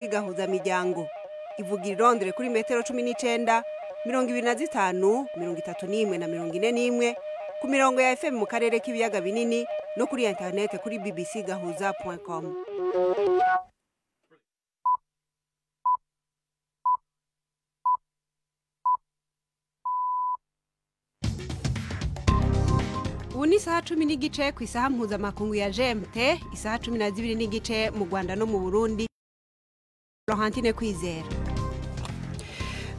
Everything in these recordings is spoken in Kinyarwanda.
igahuza miryango ivuga irondere kuri metero 19 25 31 na 41 ku mirongo ya FM mu karere k'ibiyaga binini no kuri internet kuri bbcgahuza.com. Ubu ni isaha 10 n'igice ku isaha mpuzamakungu ya GMT, isaha 12 n'igice mu Rwanda no mu Burundi. Laurentine Kwizera.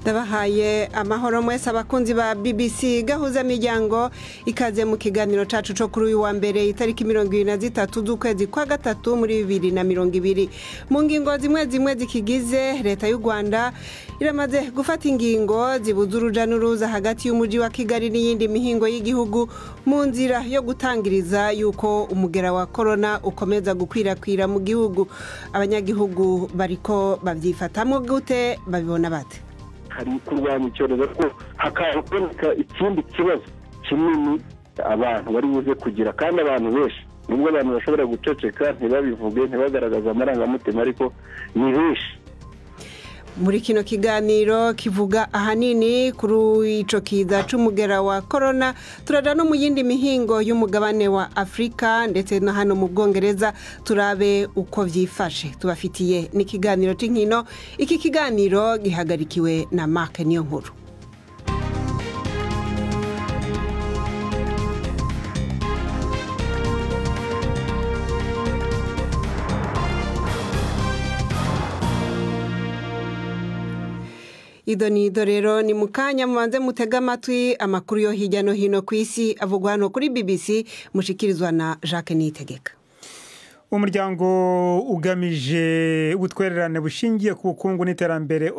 Ndabahaye amahoro mwese abakunzi ba BBC gahuza miryango, ikaze mu kiganiro cacu co kuri uyu wa mbere itariki 23 z'ukwezi kwa gatatu muri 2020. Mu ngingo zimwe zikigize leta y'u Rwanda iramaze gufata ingingo zibuza uruja n'uruza hagati y'umuji wa Kigali n'iyindi mihingo y'igihugu mu nzira yo gutangiriza yuko umugera wa corona ukomeza gukwirakwira mu gihugu. Abanyagihugu bariko bavyifatamwo gute, babibona bate? Hari kurwanya icyorezo ko hakaboneka ikindi kibazo kinini abantu bari buze kugira, kandi abantu benshi nubwo abantu bashobora guceceka ntibabivuge ntibagaragaza amarangamutima ariko ni benshi. Muri kino kiganiro kivuga ahanini kuri ico kiza c'umugera wa corona, turaja no mu yindi mihingo y'umugabane wa Afrika ndetse na hano mu Bwongereza turabe uko vyifashe. Tubafitiye n'ikiganiro c'inkino, iki kiganiro gihagarikiwe na Mark Niyonkuru. Idonido rero ni mukanya mubanze mutega amatwi amakuru yo hirya no hino ku isi avugwa hano kuri BBC, mushikirizwa na Jacques Niyitegeka. Umuryango ugamije ubutwererane bushingiye ku bukungu n'iterambere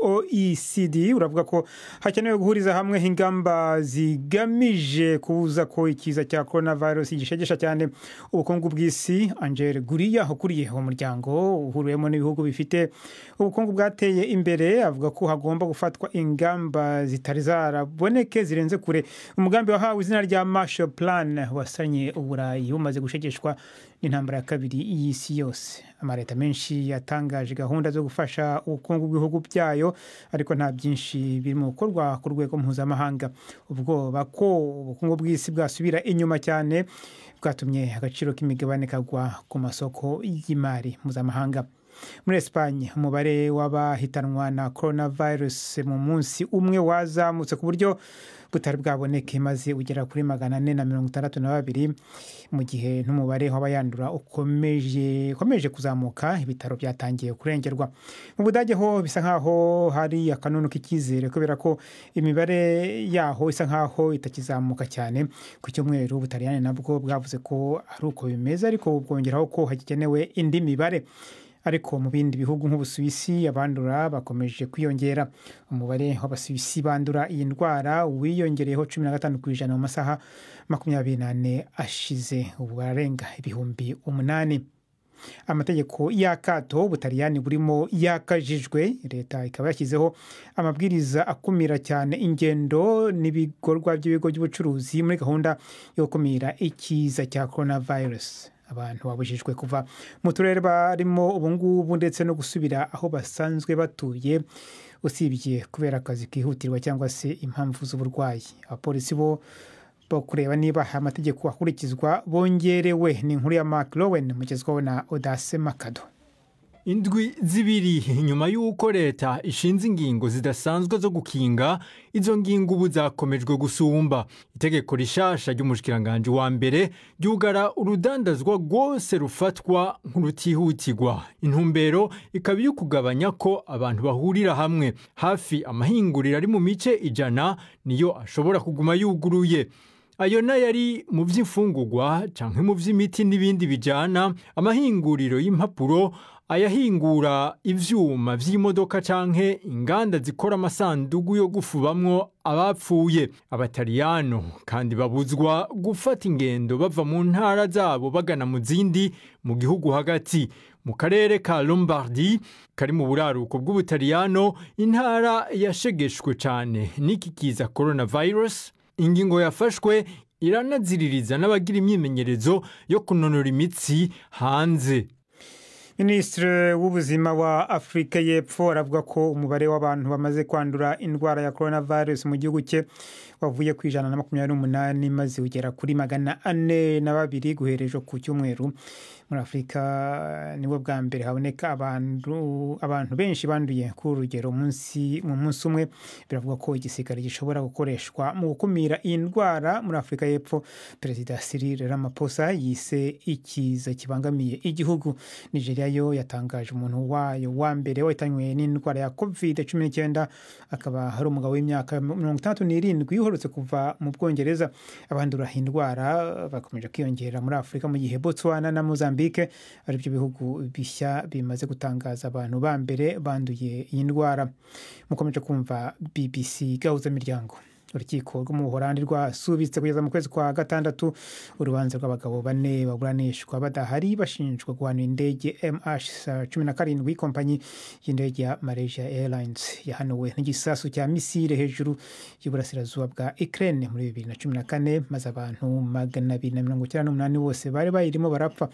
OECD uravuga ko hakenewe guhuriza hamwe ingamba zigamije kubuza ko ikiza cya coronavirus gishegesha cyane ubukungu bw'isi. Angel Guriya ukuriye umuryango uhuriyemo n'ibihugu bifite ubukungu bwateye imbere avuga ko hagomba gufatwa ingamba zitari zaraboneke zirenze kure umugambi wahawe izina rya Marshall Plan wasanye Uburayi bumaze gushegeshwa n'intambara ya kabiri y'isi yose. Amareta menshi yatangaje gahunda zo gufasha ubukungu bw'ibihugu byayo, ariko nta byinshi birimo gukorwa ku rwego mpuzamahanga. Ubwoba ko ubukungu bw'isi bwasubira inyuma cyane bwatumye agaciro k'imigabane kagwa ku masoko y'imari mpuzamahanga. Muri Espagne umubare w'abahitanwa na coronavirus mu munsi umwe wazamutse ku buryo butari bwaboneke maze ugera kuri 462, mu gihe n'umubare w'abayandura ukomeje kuzamuka. Ibitaro byatangiye kurengerwa. Mu Budage ho bisa nkaho hari akanunu k'ikizere kubera ko imibare yaho isa nkaho itakizamuka cyane. Ku cyumweru Ubutaliyani nabwo bwavuze ko ari uko bimeze, ariko bwongeraho ko hakenewe indi mibare. Ariko mu bindi bihugu nk'Ubusuwisi abandura bakomeje kwiyongera. Umubare w'Abasuwisi bandura iyi ndwara wiyongereyeho 15% mu masaha 24 ashize, ubu bararenga 8,000. Amategeko y'akato Ubutaliyani burimo yakajijwe, leta ikaba yashyizeho amabwiriza akumira cyane ingendo n'ibikorwa by'ibigo by'ubucuruzi muri gahunda yo gukumira ikiza cya coronavirus. Abantu babujijwe kuva mu turere barimo ubungubu ndetse no gusubira aho basanzwe batuye, usibye kubera akazi kihutirwa cyangwa se impamvu z'uburwayi. Abapolisi bo kureba niba amategeko akurikizwa bongerewe. Ni inkuru ya Mark Lowen mugezwaho na Odase Makado. Indwi zibiri nyuma y'uko leta ishinze ingingo zidasanzwe zo gukinga, izo ngingo ubu zakomejwe gusumba. Itegeko rishasha ry'umushikiranganje wa mbere ryugara urudandazwa rwose rufatwa nk'urutihutirwa. Intumbero ikaba yo kugabanya ko abantu bahurira hamwe. Hafi amahinguriro ari mu mice 100 niyo ashobora kuguma yuguruye. Ayo na yari mu by'imfungurwa canke mu by'imiti n'ibindi bijana. Amahinguriro y'impapuro, ayahingura ivyuma vy'imodoka canke inganda zikora amasandugu yo gufubamwo abapfuye. Abataliyano kandi babuzwa gufata ingendo bava mu ntara zabo bagana mu zindi mu gihugu hagati. Mu karere ka Lombardi kari mu buraruko bw'Ubutaliyano, intara yashegeshwe cyane n'iki kiza coronavirus, ingingo yafashwe iranaziririza n'abagira imyimenyerezo yo kunonora imitsi hanze. Minisitiri w'ubuzima wa Afurika y'Epfo aravuga ko umubare w'abantu bamaze kwandura indwara ya coronavirus mu gihugu cye wavuye ku 128 maze ugera kuri 402 guhereje ku cyumweru. Muri Afurika niwo bwa mbere haboneka abantu benshi banduye ku rugero mu munsi umwe. Biravuga ko igisirikare gishobora gukoreshwa mu gukumira iyi ndwara muri Afurika y'Epfo. Perezida Cyril Ramaphosa yise ikiza kibangamiye igihugu. Nigeria yo yatangaje umuntu wayo wa mbere wahitanywe n'indwara ya COVID-19, akaba hari umugabo w'imyaka 67 uherutse kuva mu Bwongereza. Abandura indwara bakomeje kwiyongera muri Afurika, mu gihe Botswana na Mozambique ari byo bihugu bishya bimaze gutangaza abantu ba mbere banduye iyi ndwara. Mukomeje kumva BBC gahuza miryango. Urukiko rwo mu Buholandi rwasubitse kugeza mu kwezi kwa gatandatu urubanza rw'abagabo 4 baburanishwa badahari bashinjwa guhanura indege MH17 kompanyi y'indege ya Malaysia Airlines yahanuwe n'igisasu cya misile hejuru y'uburasirazuba bwa Ukraine muri 2014, maze abantu 298 bose bari bayirimo barapfa.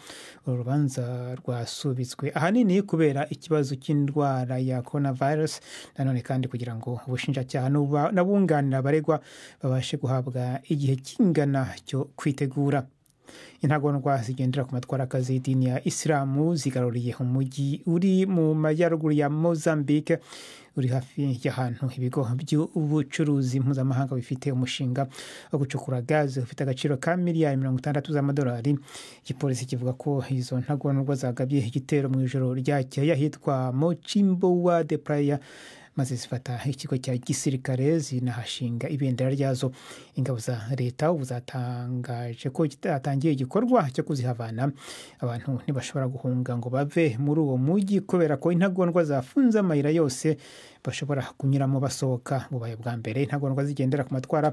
Uru rubanza rwasubitswe ahanini kubera ikibazo cy'indwara ya coronavirus, nanone kandi kugira ngo ubushinjacyaha n'abunganira babashe guhabwa igihe kingana cyo kwitegura. Intagondwa zigendera ku matwarakazi y'idini ya Isilamu zigaruriye umujyi uri mu majyaruguru ya Mozambique, uri hafi y'ahantu ibigo by'ubucuruzi mpuzamahanga bifite umushinga wo gucukura gaze ufite agaciro ka miliyari 60 z'amadolari. Igipolisi kivuga ko izo ntagondwa zagabye igitero mu ijoro ryakeye ahitwa Mochimbowa de Praia, maze zifata ikigo cya gisirikare zinahashinga ibendera ryazo. Ingabo za leta ubu zatangaje ko atangiye igikorwa cyo kuzihavana. Abantu ntibashobora guhunga ngo bave muri uwo mujyi kubera ko intagondwa zafunze amayira yose bashobora kunyuramo basohoka. Bubaye bwa mbere intagondwa zigendera ku matwara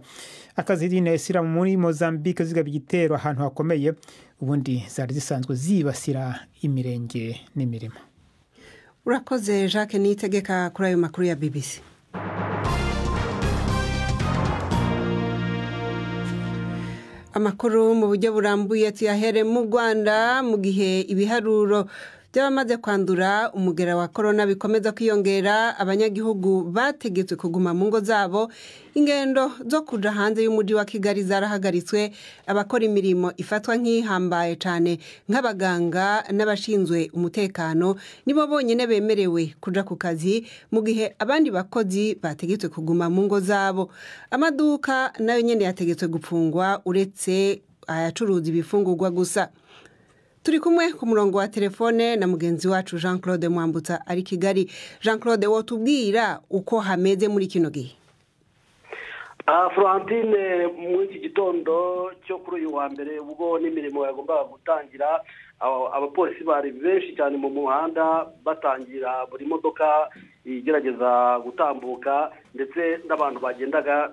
akazi y'idini ya Isilamu muri Mozambique zigaba igitero ahantu hakomeye, ubundi zari zisanzwe zibasira imirenge n'imirimo. Urakoze Jacques Niyitegeka kuri ayo makuru ya BBC. Amakuru mu buryo burambuye tuyahere mu Rwanda, mu gihe ibiharuro by'abamaze kwandura umugera wa corona bikomeza kwiyongera, abanyagihugu bategetswe kuguma mu ngo zabo. Ingendo zo kuja hanze y'umujyi wa Kigali zarahagaritswe. Abakora imirimo ifatwa nk'ihambaye cyane nk'abaganga n'abashinzwe umutekano nibo bonyine bemerewe kuja ku kazi, mu gihe abandi bakozi bategetswe kuguma mu ngo zabo. Amaduka nayo nyene yategetswe gupfungwa uretse ayacuruza ibifungurwa gusa. Turi kumwe ku murongo wa telefone na mugenzi wacu Jean Claude Mwambutsa ari Kigali. Jean Claude, wotubwira uko hameze muri kino gihe? Florentine, muri iki gitondo cyo kuri uyu wa mbere ubwo n'imirimo yagombaga gutangira, abapolisi bari benshi cyane mu muhanda batangira buri modoka igerageza gutambuka, ndetse n'abantu bagendaga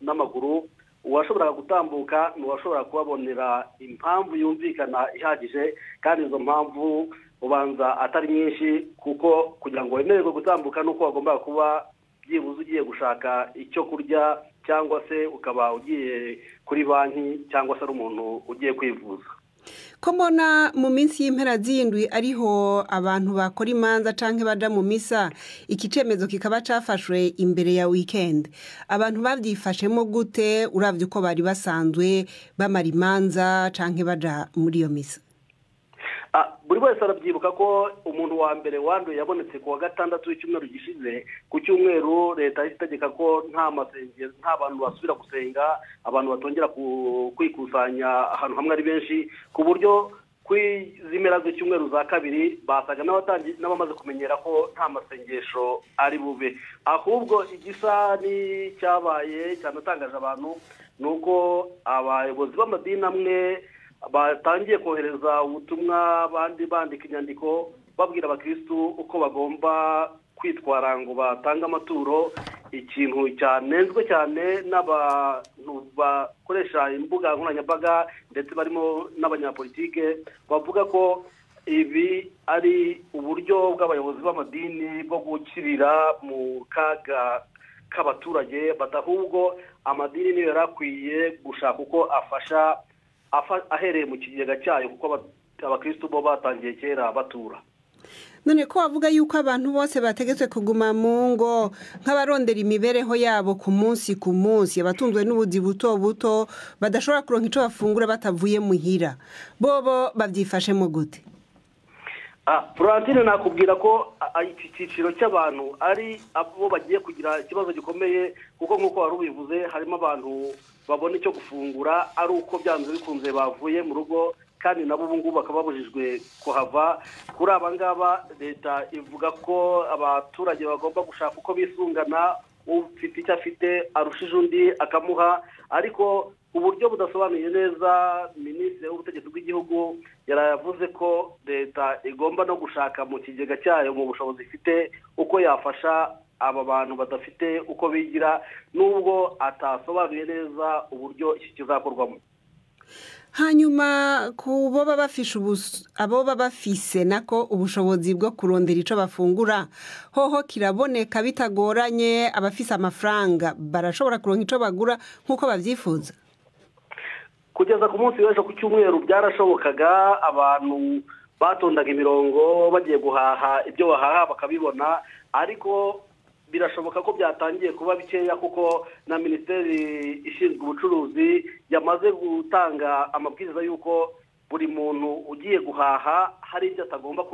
n'amaguru. Uwashoboraga gutambuka n'uwashobora kubabonera impamvu yumvikana ihagije, kandi izo mpamvu ubanza atari nyinshi, kuko kugira ngo wemererwe gutambuka nuko wagombaga kuba byibuze ugiye gushaka icyo kurya, cyangwa se ukaba ugiye kuri banki, cyangwa se ari umuntu ugiye kwivuza. Ko mbona mu minsi y'impera z'indwi ariho abantu bakora imanza canke baja mu misa, iki cemezo kikaba cafashwe imbere ya weekend. Abantu bavyifashemo gute uravye uko bari basanzwe bamara imanza canke baja muri iyo misa? Buri wese arabyibuka ko umuntu wa mbere wanduye yabonetse ku wa gatandatu w'icyumweru gishize. Ku cyumweru leta itegeka ko nta masengero, nta bantu basubira gusenga, abantu batongera kwikusanya ahantu hamwe ari benshi, ku buryo kwizimera z'icyumweru za kabiri basaga n'abamaze kumenyera ko nta masengesho ari bube. Ahubwo igisa n'icyabaye cyanatangaje abantu nuko abayobozi b'amadini amwe batangiye kohereza ubutumwa, abandi bandika inyandiko babwira abakristu uko bagomba kwitwara ngo batange amaturo. Ikintu cyanenzwe cyane n'abantu bakoresha imbuga nkoranyambaga ndetse barimo n'abanyapolitike, bavuga ko ibi ari uburyo bw'abayobozi b'amadini bwo gukirira mu kaga k'abaturage, badahubwo amadini niyo yarakwiye gushaka uko afasha ahereye mu kigega cyayo, kuko abakristo bo batangiye kera batura. none ko bavuga yuko abantu bose bategetswe kuguma mu ngo nk'abarondera imibereho yabo ku munsi abatunzwe n'ubuzi buto buto badashobora kuronka icyo bafungura batavuye muhira bobo babyifashemo gute? Florentine nakubwira ko iki cyiciro cy'abantu ari abo bagiye kugira ikibazo gikomeye kuko nk'uko wari ubivuze harimo abantu babona icyo gufungura ari uko byanze bikunze bavuye mu rugo kandi nabo ubu ngubu bakaba babujijwe kuhava. Kuri aba ngaba leta ivuga ko abaturage bagomba gushaka uko bisungana, ufite icyo afite arushije undi akamuha, ariko uburyo budasobanuye neza minisitiri w'ubutegetsi bw'igihugu yaravuze ko leta igomba no gushaka mu kigega cyayo mu bushobozi ifite uko yafasha aba bantu badafite uko bigira, nubwo atasobanuye neza uburyo iki kizakorwamo. Hanyuma ku bo baba bafise nako ubushobozi bwo kurondera icyo bafungura hoho kiraboneka bitagoranye, abafise amafaranga barashobora kuronka icyo bagura nk'uko babyifuza? Kugeza ku munsi w'ejo ku cyumweru byarashobokaga, abantu batondaga imirongo bagiye guhaha ibyo bahaha bakabibona, ariko birashoboka ko byatangiye kuba bikeya kuko na minisiteri ishinzwe ubucuruzi yamaze gutanga amabwiriza y'uko buri muntu ugiye guhaha hari ibyo atagomba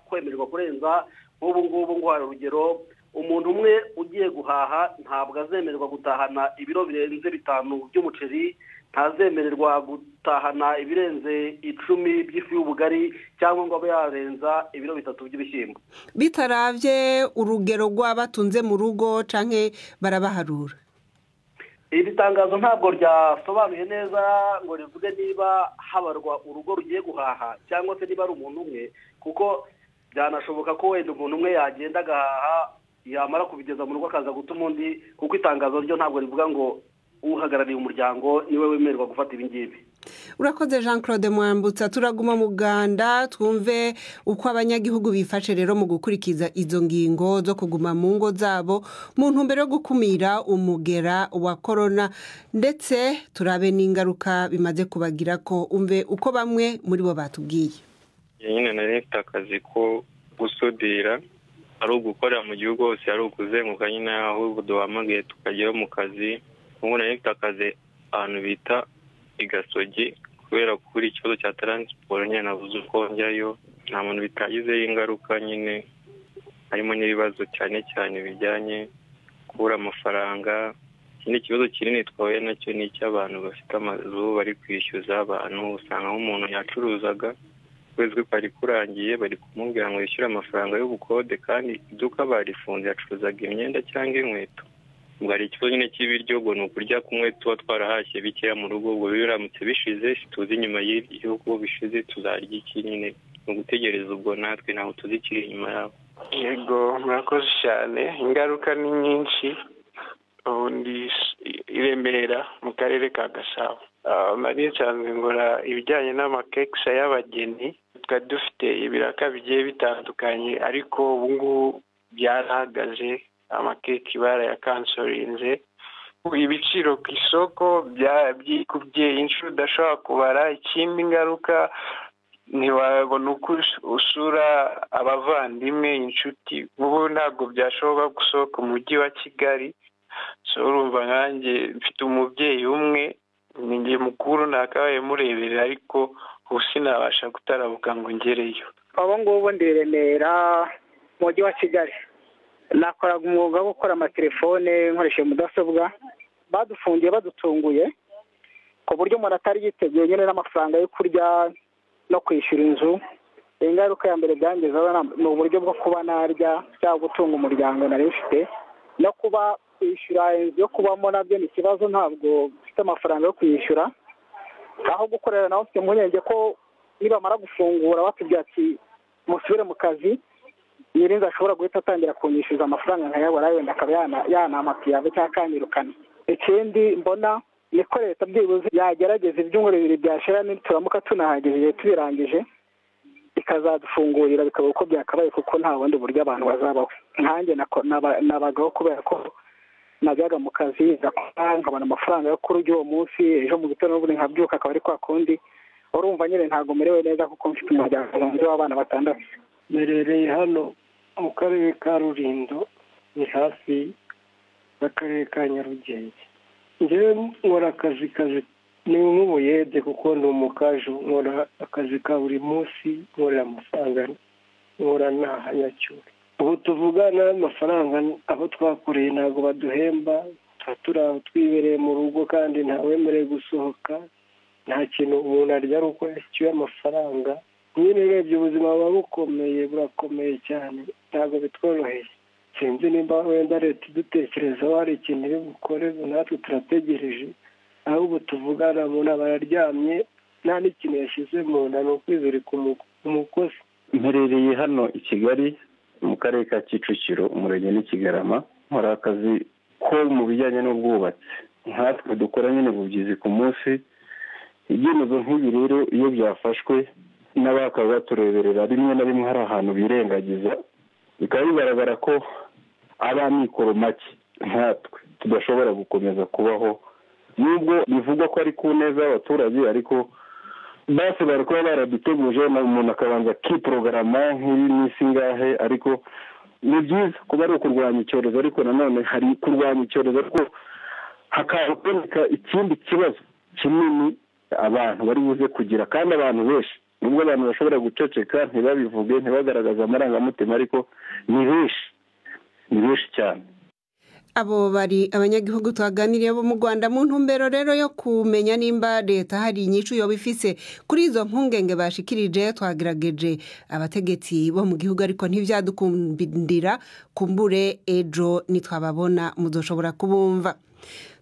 kwemererwa kurenza. nk'ubu ngubu nguhaye urugero, umuntu umwe ugiye guhaha ntabwo azemererwa gutahana ibiro birenze 5 by'umuceri, ntazemererwa gutahana ibirenze 10 by'ifu y'ubugari, cyangwa ngo abe yarenza ibiro 3 by'ibishyimbo. Bitaravye urugero rw'abatunze mu rugo canke barabaharura? Iri tangazo ntabwo ryasobanuye neza ngo rivuge niba habarwa urugo rugiye guhaha cyangwa se niba ari umuntu umwe, kuko byanashoboka ko wenda umuntu umwe yagenda agahaha yamara kubigeza mu rugo akaza gutuma undi, kuko itangazo ryo ntabwo rivuga ngo uhagarariye umuryango niwe wemererwa gufata ibi ngibi. Urakoze Jean Claude Mwambutsa. Turaguma mu Uganda twumve uko abanyagihugu bifashe rero mu gukurikiza izo ngingo zo kuguma mu ngo zabo mu ntumbero yo gukumira umugera wa corona, ndetse turabe n'ingaruka bimaze kubagira ko umve uko bamwe muri bo batubwiye. Nyine nari mfite akazi ko gusudira, ari ugukorera mu gihugu hose, ari ukuzenguruka nyine aho duhamagaye tukagera mu kazi. Ubu nari mfite akazi ahantu bita Igasogi, kubera kuri ikibazo cya transport nyine nabuze uko njyayo, nta muntu bitagizeho ingaruka, nyine harimo n'ibibazo cyane cyane bijyanye kubura amafaranga. Ikindi kibazo kinini twahuye nacyo ni icy'abantu bafite amazu bari kwishyuza abantu. Usanga nk'umuntu yacuruzaga ukwezi kwari kurangiye bari kumubwira ngo yishyure amafaranga y'ubukode, kandi iduka barifunze yacuruzaga imyenda cyangwa inkweto. Ubwo hari ikibazo nyine cy'ibiryo, ubwo ni ukurya kumwe tuba twarahashye bikeya mu rugo, ubwo biramutse bishize tuzi inyuma y'igihugu bishize tuzarya iki, nyine ni ugutegereza, ubwo natwe ntabwo tuzi ikiri inyuma yabo. Yego murakoze cyane. Ingaruka ni nyinshi. Ubundi iremera mu karere ka Gasabo nari nsanzwe ngora ibijyanye n'amakekisa y'abageni, twari dufite ibiraka bigiye bitandukanye, ariko ubu ngubu byarahagaze, amakeki barayakansorinze. Ibiciro ku isoko byikubye inshuro udashobora kubara. Ikindi ngaruka, ntiwabona uko usura abavandimwe, inshuti. Ubu ntabwo byashoboka gusohoka mu mujyi wa Kigali. So urumva nkanjye mfite umubyeyi umwe, ni njye mukuru nakabaye mureberera, ariko ubu sinabasha gutarabuka ngo ngereyo. Abo ngubu ndi Remera mu mujyi wa Kigali. Nakoraga umwuga wo gukora amatelefone nkoresheje mudasobwa. Badufungiye badutunguye ku buryo umuntu atari yiteguye nyine n'amafaranga yo kurya no kwishyura inzu. Ingaruka ya mbere byangezeho ni uburyo bwo kuba narya cyangwa gutunga umuryango nari mfite, no kuba kwishyura inzu yo kubamo nabyo ni ikibazo, ntabwo mfite amafaranga yo kwishyura. Aho gukorera naho mfite impungenge ko nibamara gufungura batubwira ati musubire mu kazi, nyirinzi ashobora guhita atangira kunyishyuza amafaranga nkayabura, wenda akaba yanamapiyave cyangwa akanyirukana. Ikindi mbona ni ko leta byibuze yagerageza ibyumweru 2 byashira, nituramuka tunahageze tubirangije ikazadufungurira bikaba uko byakabaye, kuko nta bundi buryo abantu bazabaho. Nkanjye nabagaho kubera ko najyaga mu kazi nkabona amafaranga yo kurya uwo munsi, ejo mu gitondo n'ubundi nkabyuka akaba ari kwa kundi. Urumva nyine ntabwo merewe neza kuko mfite umuryango w'abana 6. merereye hano mu karere ka Rulindo ni hafi y'akarere ka Nyarugenge. Njyewe nkora akazi ni nk'ubuyede kuko ndi umukaju, nkora akazi ka buri munsi, nkorera amafaranga, nkora ntahanyacyure. Ubu tuvugana amafaranga abo twakoreye ntabwo baduhemba, turi aho twibereye mu rugo kandi ntawemerewe gusohoka, nta kintu umuntu arya ari uko yashyuye amafaranga. Nyine urebye ubuzima buba bukomeye, burakomeye cyane, ntabwo bitworoheye. Sinzi nimba wenda leta idutekerezaho hari ikintu iri bukore, natwe turategereje. Aho ubu tuvugana umuntu aba yaryamye nta n'ikintu yashyize mu nda, ni ukwizirika umugozi. Mperereye hano i Kigali mu karere ka Kicukiro, umurenge ni Kigarama. Nkora akazi ko mu bijyanye n'ubwubatsi, nkatwe dukora nyine bugizi ku munsi. Ibyemezo nk'ibi rero iyo byafashwe n'abakaba batureberera, rimwe na rimwe hari ahantu birengagiza, bikaba bigaragara ko ari amikoro make nkatwe tudashobora gukomeza kubaho, nubwo bivugwa ko ari ku neza y'abaturage, ariko basi bari kuba baraduteguje umuntu akabanza akiporogaramu nk'iminsi ingahe. Ariko ni byiza kuba ari ukurwanya icyorezo, ariko nanone hari kurwanya icyorezo ariko hakaboneka ikindi kibazo kinini abantu bari buze kugira, kandi abantu benshi, nubwo abantu bashobora guceceka ntibabivuge, ntibagaragaze amarangamutima, ariko ni benshi cyane. Abo bari abanyagihugu twaganiriye bo mu Rwanda mu ntumbero rero yo kumenya nimba leta hari inyishu yoba ifise kuri izo mpungenge bashikirije. Twagerageje abategetsi bo mu gihugu ariko ntivyadukundira, kumbure ejo nitwababona muzoshobora kubumva.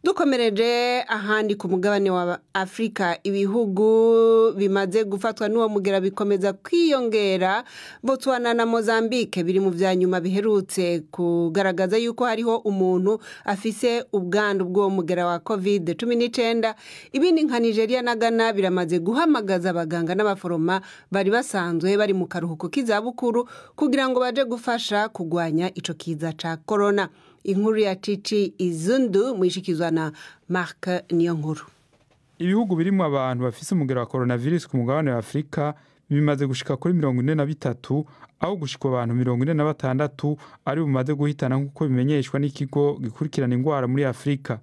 Dukomereje ahandi ku mugabane wa Afrika, ibihugu bimaze gufatwa n'uwo mugera bikomeza kwiyongera. Botswana na Mozambique biri mu vyanyuma biherutse kugaragaza yuko hariho umuntu afise ubwandu bw'uwo mugera wa COVID-19. Ibindi nka Nigeria na Ghana biramaze guhamagaza abaganga n'abaforoma bari basanzwe bari mu karuhuko k'izabukuru kugira ngo baje gufasha kugwanya ico kiza ca corona. Inkuru ya Cici Izundu mwishikizwa na Mark Niyonkuru. Ibihugu birimo abantu bafise umugera wa coronavirus ku mugabane wa Afrika bimaze gushika kuri 43, aho gushika abantu 46 ari bumaze guhitana nk'uko bimenyeshwa n'ikigo gikurikirana ingwara muri Afrika.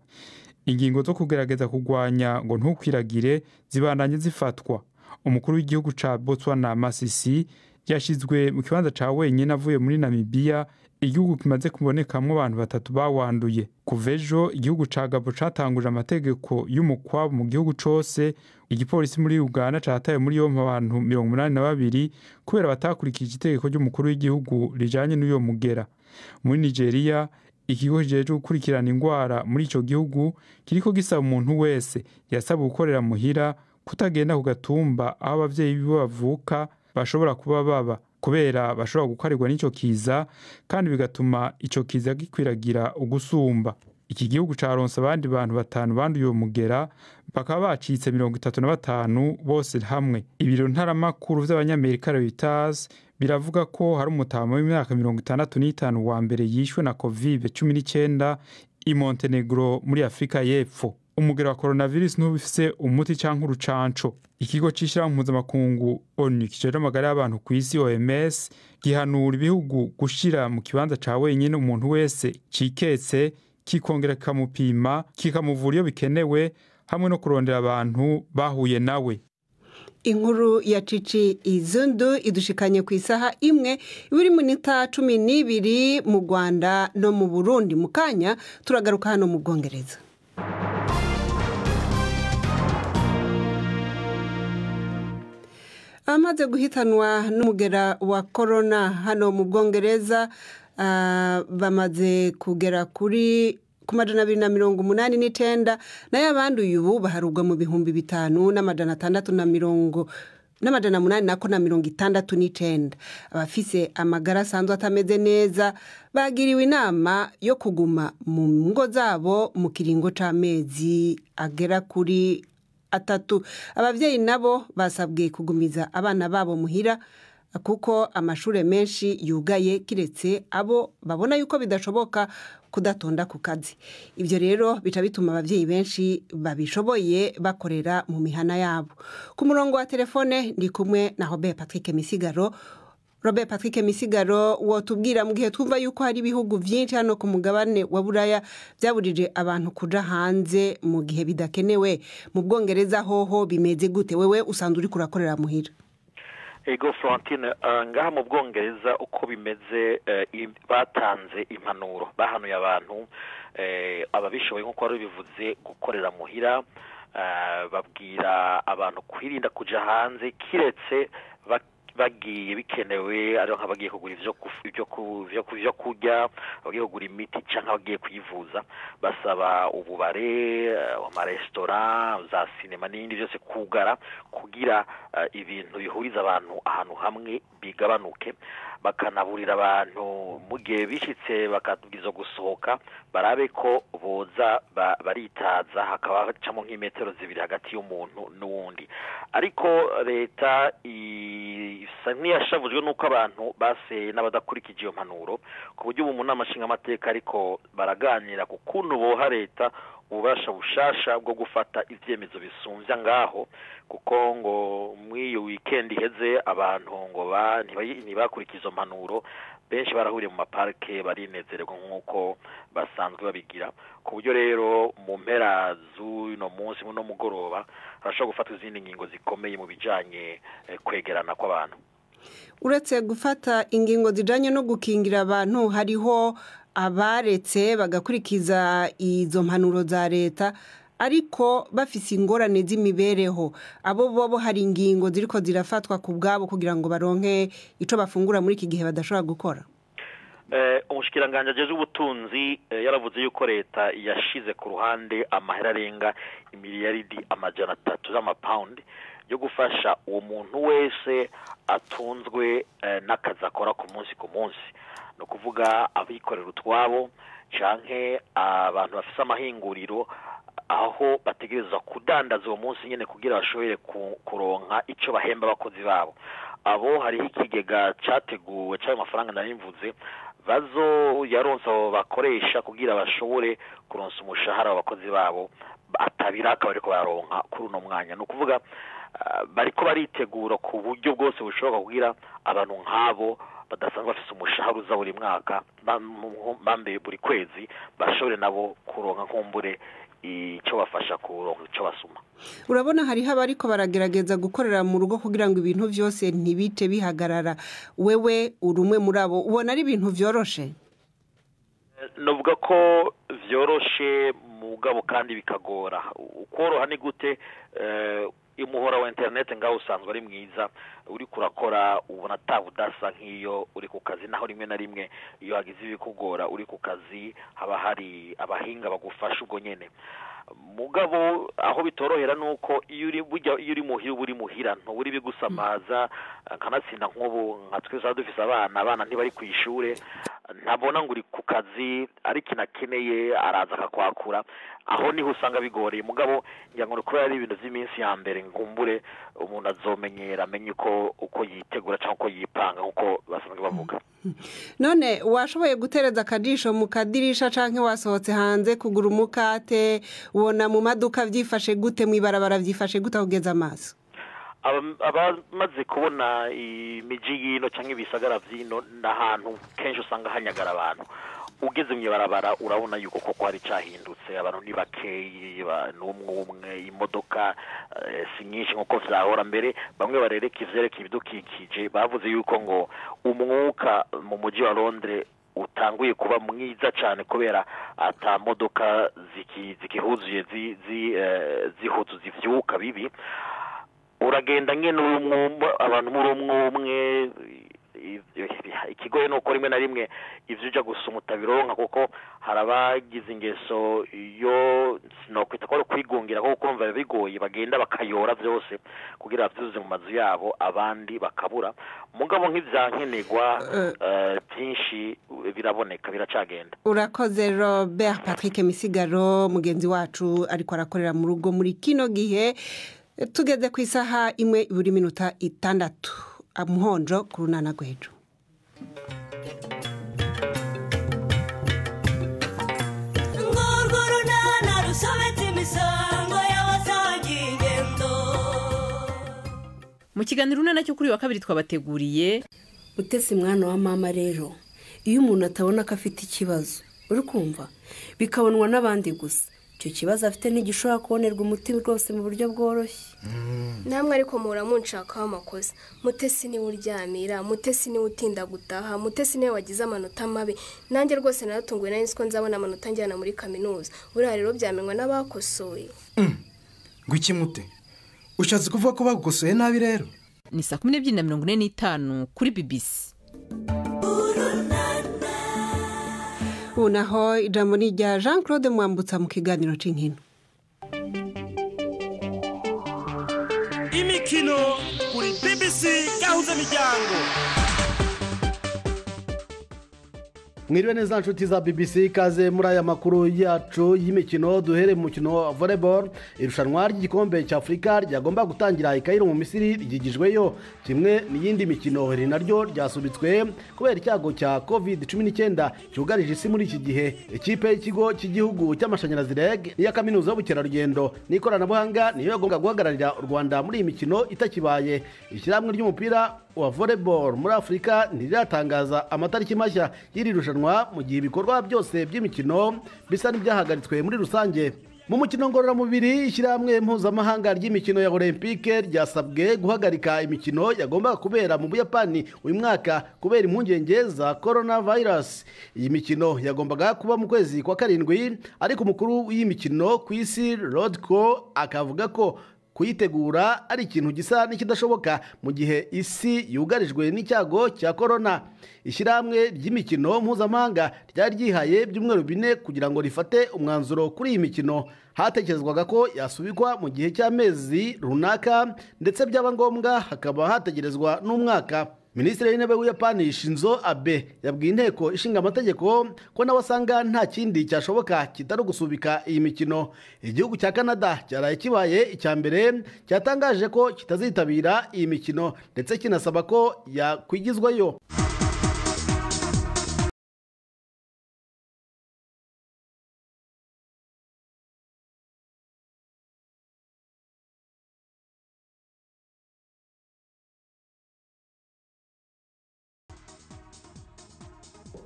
Ingingo zo kugerageza kugwanya ngo ntukwiragire zibandanye zifatwa. Umukuru w'igihugu ca Botswana Masisi yashizwe mu kibanza ca wenyine avuye muri Namibia, igihugu kimaze kubonekamwo abantu 3 bawanduye. Kuvejo igihugu ca Gabo catanguje amategeko y'umukwabu mu gihugu cose. Igipolisi muri Uganda cataye muri yompa abantu 82 kubera batakurikije itegeko ry'umukuru w'igihugu rijanye n'uyo mugera. Muri Nigeria ikigo kijeje gukurikirana ingwara muri ico gihugu kiriko gisaba umuntu wese yasaba gukorera muhira, kutagenda ku gatumba aho abavyeyi bibo bavuka bashobora kuba baba, kubera bashobora gukarirwa n'ico kiza kandi bigatuma ico kiza gikwiragira ugusumba. Iki gihugu caronse abandi bantu 5 banduye uwo mugera, bakaba bacitse 35 bose hamwe. Ibiro ntaramakuru vy'abanyamerika Reuters biravuga ko hari umutama w'imyaka 65 wa mbere yishwe na COVID-19 i Montenegro muri Afrika y'Epfo. Umugera wa coronavirus ntubifise umuti canke urucanco. Ikigo cishira mpuzamakungu ONU kijejwe amagara y'abantu ku isi OMS gihanura ibihugu gushira mu kibanza ca wenyine umuntu wese ciketse, kikongera kikamupima, kikamuvura iyo bikenewe, hamwe no kurondera abantu bahuye nawe. Inkuru ya Cici Izundu idushikanye ku isaha imwe ibiri minota 12 mu Rwanda no mu Burundi. Mukanya turagaruka hano mu Bwongereza. Amaze guhitanwa n'umugera wa corona hano mu Bwongereza bamaze kugera kuri ku 289, nayo abanduye ubu baharugwa mu 5,869. Abafise amagara asanzwe atameze neza bagiriwe inama yo kuguma mu ngo zabo mu kiringo c'amezi agera kuri 3. Abavyeyi nabo basabwe kugumiza abana babo muhira kuko amashure menshi yugaye, kiretse abo babona yuko bidashoboka kudatonda ku kazi. Ivyo rero bica bituma abavyeyi benshi babishoboye bakorera mu mihana yabo. Ku murongo wa telefone ndi kumwe na Robert Patrick Misigaro, Robert Patrick Misigaro wotubwira mu gihe twumva yuko hari ibihugu byinshi hano ku mugabane wa Buraya byaburije abantu kuja hanze mu gihe bidakenewe, mu Bwongereza hoho bimeze gute? Wewe usanzwe uri kurakorera muhira. Ego Florentine, ngaha mu Bwongereza uko bimeze, batanze impanuro, bahanuye abantu ababishoboye nk'uko wari bivuze gukorera muhira, babwira abantu kwirinda kuja hanze kiretse bagiye bikenewe, ari nk'abagiye kugura ivyo kurya, bagiye kugura imiti canke bagiye kuyivuza. Basaba ububare, amaresitora, za sinema n'ibindi byose kugara kugira ibintu bihuriza abantu ahantu hamwe bigabanuke. Bakanaburira abantu mu gihe bishitse bakabwirizwa gusohoka barabe ko boza baritaza, hakaba hacamo nk'imetero 2 hagati y'umuntu n'uwundi. Ariko leta isa n'iyashavujwe n'uko abantu base n'abadakurikije iyo mpanuro, ku buryo ubu mu nama nshingamateka ariko baraganira ku kuntu boha leta ububasha bushasha bwo gufata ivyemezo bisumvya ngaho, kuko ngo mw'iyo weekend iheze abantu ngo ntibakurikiza mpanuro, benshi barahuriye mu maparke barinezererwa nk'uko basanzwe babigira. Ku buryo rero mu mpera z'uno munsi no mugoroba harashobora gufatwa izindi ngingo zikomeye mu bijanye kwegerana kw'abantu. Uretse gufata ingingo zijanye no gukingira abantu, hariho abaretse bagakurikiza izo mpanuro za leta ariko bafise ingorane z'imibereho. Abo bobo hari ingingo ziriko zirafatwa ku bwabo kugira ngo baronke ico bafungura muri iki gihe badashobora gukora. Umushikiranganje ajeje ubutunzi yaravuze yuko leta yashize ku ruhande amahera arenga imiliyaridi 300 z'amapaundi yo gufasha uwo muntu wese atunzwe n'akazi akora ku munsi. No kuvuga abikorera utwabo canke abantu bafise amahinguriro aho bategerezwa kudandaza uwo munsi nyene kugira bashobore kuronka ico bahemba abakozi babo. Abo hariho ikigega categuwe cy'ayo mafaranga narimvuze yaronse abo bakoresha kugira bashobore kuronsa umushahara w'abakozi babo atabiraka bariko baronka kuri uno mwanya. No kuvuga bariko baritegura ku buryo bwose bushoboka kugira abantu nk'abo badasanzwe bafise umushahara uza buri mwaka bambe buri kwezi bashobore nabo kuronka nkumbure icyo bafasha kuronka icyo basuma. Urabona hariho abariko baragerageza gukorera mu rugo kugira ngo ibintu byose ntibite bihagarara, wewe urumwe muri abo, ubona ari ibintu vyoroshe? Novuga ko vyoroshe mugabo kandi bikagora. Ukoroha ni gute? Umuhora wa internet ngaho usanzwe ari mwiza, uri kurakora ubona atabudasa nk'iyo uri ku kazi, naho rimwe na rimwe iyo hagize ibikugora uri ku kazi haba hari abahinga bagufasha ubwo nyene. Mugabo aho bitorohera nuko iyo uri muhira ntuburi bigusamaza, kanatsinda nk'ubu nka twese dufise abana ntibari ku ishure, ntabona ngo uri ku kazi ariko inakeneye araza akakwakura, aho niho usanga bigoreye. Mugabo ngira ngo kubera ari ibintu by'iminsi ya mbere ngumbure umuntu azomenyera amenye uko yitegura cyangwa uko yipanga uko basanzwe bavuga. None washoboye gutereza akadisho mu kadirisha canke wasohotse hanze kugura umukate, ubona mu maduka vyifashe gute, mwibarabara vyifashe gute kugeza amaso? Abamaze kubona imiji yino canke ibisagara vyino n'ahantu kenshi usanga hanyagara abantu. Ugeze mu barabara urabona yuko koko hari cyahindutse, abantu ni bakeyi, n'umwe imodoka si nyinshi nkuko vyahora mbere. Bamwe barereka ivyereka ibidukikije bavuze yuko ngo umwuka mu muji wa Londres utanguye kuba mwiza cyane kubera ata modoka zikihuzuye zihuzu zivyuka bibi. Uragenda nyene abantu muri umwe ikigoye nuko rimwe na rimwe ivyo uja gusuma utabironka, kuko harabagize ingeso yo sinokwita ko kwigungira kuko kumva bigoye, bagenda bakayora byose kugira bavyuze mu mazu yabo abandi bakabura. Mugabo nk'ivyankenegwa byinshi biraboneka biracagenda. Urakoze Robert Patrick Misigaro, mugenzi wacu ariko arakorera mu rugo muri kino gihe. Tugeze ku isaha 1:06 amuhonjo ku runana rwejo. Mu kiganiro runana cyo kuri wa kabiri twabateguriye Mutesi mwana wa mama rero iyo umuntu atabona ko afite ikibazo uri kumva bikabonwa n'abandi gusa icyo kibazo afite ntigishobora kubonerwa umuti rwose mu buryo bworoshye. namwe ariko muranshakaho amakosa. Mutesi niwe uryamira, Mutesi niwe utinda gutaha, Mutesi niwe wagize amanota mabi. Nanjye rwose naratunguwe nari nzi ko nzabona amanota njyana muri kaminuza. Buriya rero byamenywa n'abakosoye. ngo iki mute ushatse kuvuga ko bagukosoye nabi rero? Ni 12:45 kuri BBC. Unaho ijambo ni rya Jean Claude Mwambutsa mu kiganiro c'inkino. Imikino kuri BBC gahuza miryango. Mwiriwe neza nshuti za BBC kaze muri aya makuru yacu y'imikino duhere mu mukino wa volleyball. Irushanwa ry'igikombe cya Afrika ryagomba gutangira i Cairo mu Misiri rigigijweyo kimwe n'iyindi mikino naryo ryasubitswe kubera icyago cya COVID-19 cyugarije isi muri iki gihe. Ikipe y'ikigo cy'igihugu cy'amashanyarazi REG ya kaminuza y'ubukerarugendo n'ikoranabuhanga niyo yagombaga guhagararira u Rwanda muri iyi mikino itakibaye. Ishyirahamwe ry'umupira wa volleyball muri Afrika ntiratangaza amatariki mashya y'iri rushanwa mu gihe ibikorwa byose by'imikino bisa n'ibyahagaritswe muri rusange. Mu mukino ngororamubiri ishyirahamwe mpuzamahanga ry'imikino ya Olympique ryasabwe guhagarika imikino yagombaga kubera mu Buyapani uyu mwaka kubera impungenge za coronavirus. Iyi mikino yagombaga kuba mu kwezi kwa 7 ariko umukuru w'imikino ku isi Rodko akavuga ko kuyitegura ari ikintu gisa n'ikidashoboka mu gihe isi yugarijwe n'icyago cya corona. Ishyirahamwe ry'imikino mpuzamahanga ryari ryihaye by'umweru 4 kugira ngo rifate umwanzuro kuri iyi mikino. Hatekerezwaga ko yasubikwa mu gihe cy'amezi runaka ndetse byaba ngombwa hakaba hategerezwa n'umwaka. Minisitiri w'intebe w'Uyapani Shinzo Abe yabwiye inteko ishinga amategeko ko nawe asanga nta kindi cyashoboka kitari gusubika iyi mikino. Igihugu cya Canada cyaraye kibaye icya mbere cyatangaje ko kitazitabira iyi mikino ndetse kinasaba ko yakwigizwayo.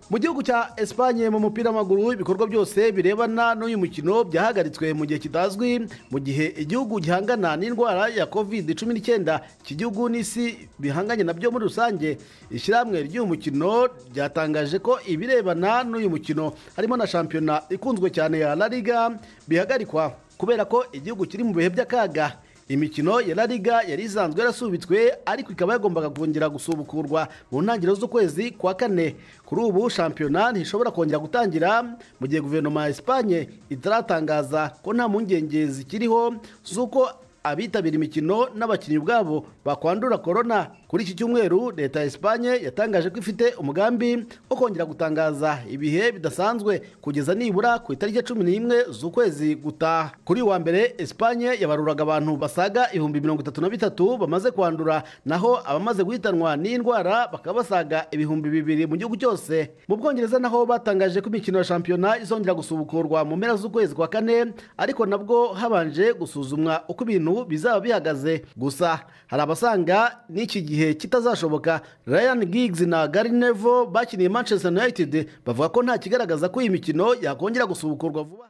Mu gihugu cya Espagne mu mupira w'amaguru ibikorwa byose birebana n'uyu mukino byahagaritswe mu gihe kitazwi mu gihe igihugu gihangana n'indwara ya COVID-19 cy'igihugu n'isi bihanganye nabyo muri rusange. Ishyirahamwe ry'uyu mukino ryatangaje ko ibirebana n'uyu mukino harimo na shampiyona ikunzwe cyane ya La Liga bihagarikwa kubera ko igihugu kiri mu bihe by'akaga. Imikino ya La Liga yari isanzwe yarasubitswe ariko ikaba yagombaga kongera gusubukurwa mu ntangiriro z'ukwezi kwa 4. Kuri ubu shampiyona ntishobora kongera gutangira mu gihe guverinoma ya Espagne itaratangaza ko nta mpungenge zikiriho z'uko abitabira imikino n'abakinnyi ubwabo bakwandura corona. Kuri iki cyumweru leta ya Espagne yatangaje ko ifite umugambi wo kongera gutangaza ibihe bidasanzwe kugeza nibura ku itariki 11 z'ukwezi gutaha. Kuri wa mbere Espagne yabaruraga abantu basaga 33,000 bamaze kwandura, naho abamaze guhitanwa n'indwara bakaba basaga 2,000 mu gihugu cyose. Mu Bwongereza naho batangaje ko imikino ya shampiyona izongera gusubukurwa mu mpera z'ukwezi kwa 4 ariko nabwo habanje gusuzumwa uko ibintu bizaba bihagaze. Gusa hari abasanga n'iki gihe kitazashoboka. Ryan Giggs na Gary Neville bakiniye Manchester United bavuga ko nta kigaragaza ko iyi mikino yakongera gusubukurwa vuba.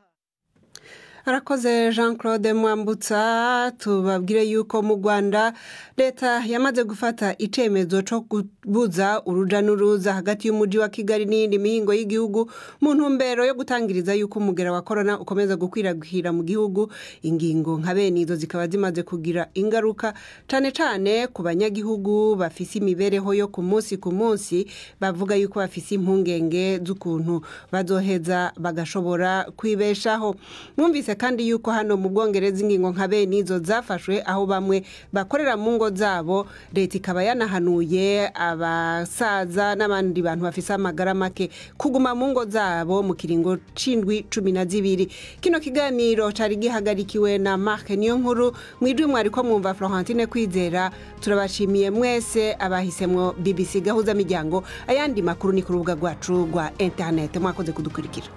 Arakoze Jean Claude Mwambutsa. Tubabwire yuko mu Rwanda leta yamaze gufata icemezo cyo kubuza uruja n'uruza hagati y'umujyi wa Kigali n'indi mihingo y'igihugu mu ntumbero yo gutangiriza yuko umugera wa corona ukomeza gukwirakwira mu gihugu. Ingingo nka bene izo zikaba zimaze kugira ingaruka cyane ku banyagihugu bafise imibereho yo ku munsi bavuga yuko bafise impungenge z'ukuntu bazoheza bagashobora kwibeshaho. Mwumvise kandi yuko hano mu Bwongereza ingingo nka bene izo zafashwe aho bamwe bakorera mu ngo zabo. Leta ikaba yanahanuye abasaza n'abandi bantu bafise amagara make kuguma mu ngo zabo mu kiringo c'indwi 12. Kino kiganiro cari gihagarikiwe na Mark Niyonkuru, mwijwi mwari ko mwumva Florentine Kwizera. Turabashimiye mwese abahisemwo BBC gahuza miryango. Ayandi makuru ni ku rubuga rwacu rwa internet. Mwakoze kudukurikira.